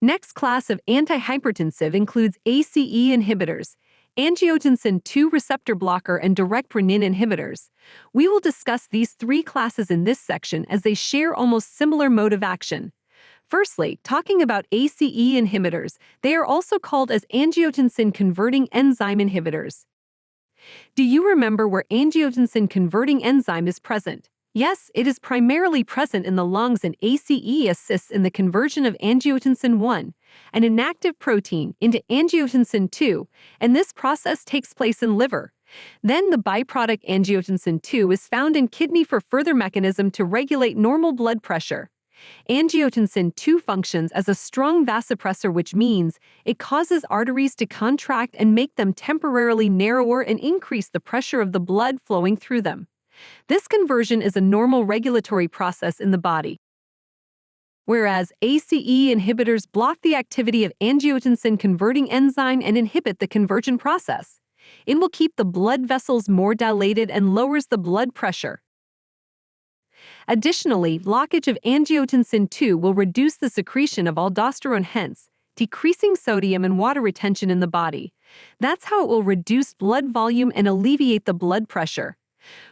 Next class of antihypertensive includes ACE inhibitors, angiotensin II receptor blocker, and direct renin inhibitors. We will discuss these three classes in this section as they share almost similar mode of action. Firstly, talking about ACE inhibitors, they are also called as angiotensin-converting enzyme inhibitors. Do you remember where angiotensin-converting enzyme is present? Yes, it is primarily present in the lungs, and ACE assists in the conversion of angiotensin I, an inactive protein, into angiotensin II, and this process takes place in liver. Then the byproduct angiotensin II is found in kidney for further mechanism to regulate normal blood pressure. Angiotensin II functions as a strong vasopressor, which means it causes arteries to contract and make them temporarily narrower and increase the pressure of the blood flowing through them. This conversion is a normal regulatory process in the body. Whereas ACE inhibitors block the activity of angiotensin-converting enzyme and inhibit the conversion process. It will keep the blood vessels more dilated and lowers the blood pressure. Additionally, blockage of angiotensin II will reduce the secretion of aldosterone, hence decreasing sodium and water retention in the body. That's how it will reduce blood volume and alleviate the blood pressure.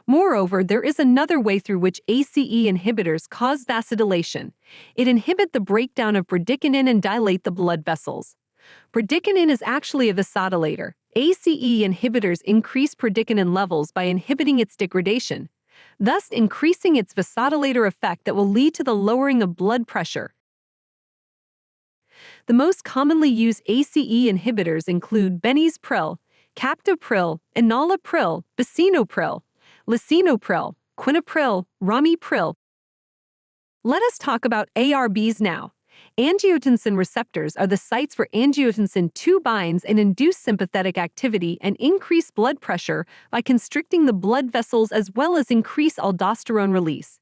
Moreover, there is another way through which ACE inhibitors cause vasodilation. It inhibits the breakdown of bradykinin and dilate the blood vessels. Bradykinin is actually a vasodilator. ACE inhibitors increase bradykinin levels by inhibiting its degradation, thus increasing its vasodilator effect that will lead to the lowering of blood pressure. The most commonly used ACE inhibitors include benzapril, captopril, enalapril, lisinopril, lisinopril, quinapril, ramipril. Let us talk about ARBs now. Angiotensin receptors are the sites where angiotensin II binds and induce sympathetic activity and increase blood pressure by constricting the blood vessels as well as increase aldosterone release.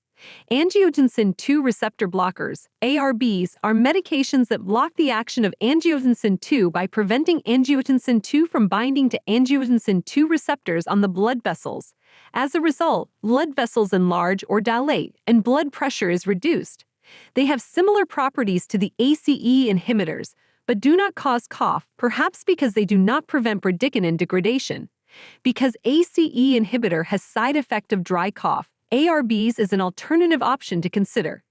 Angiotensin II receptor blockers, ARBs, are medications that block the action of angiotensin II by preventing angiotensin II from binding to angiotensin II receptors on the blood vessels. As a result, blood vessels enlarge or dilate, and blood pressure is reduced. They have similar properties to the ACE inhibitors, but do not cause cough, perhaps because they do not prevent bradykinin degradation. Because ACE inhibitor has side effect of dry cough, ARBs is an alternative option to consider.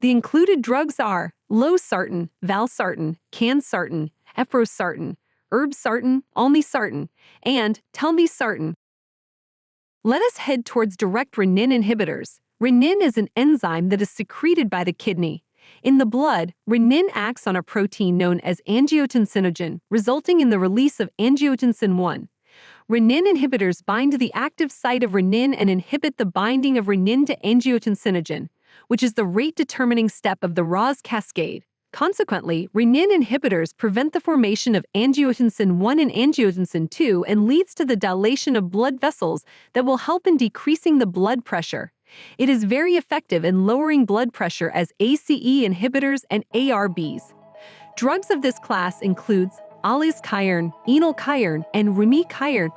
The included drugs are losartan, valsartan, cansartan, eprosartan, irbesartan, olmesartan, and telmisartan. Let us head towards direct renin inhibitors. Renin is an enzyme that is secreted by the kidney. In the blood, renin acts on a protein known as angiotensinogen, resulting in the release of angiotensin I. Renin inhibitors bind to the active site of renin and inhibit the binding of renin to angiotensinogen, which is the rate-determining step of the RAS cascade. Consequently, renin inhibitors prevent the formation of angiotensin I and angiotensin II and leads to the dilation of blood vessels that will help in decreasing the blood pressure. It is very effective in lowering blood pressure as ACE inhibitors and ARBs. Drugs of this class includes aliskiren, enalkiren, and ramikiren.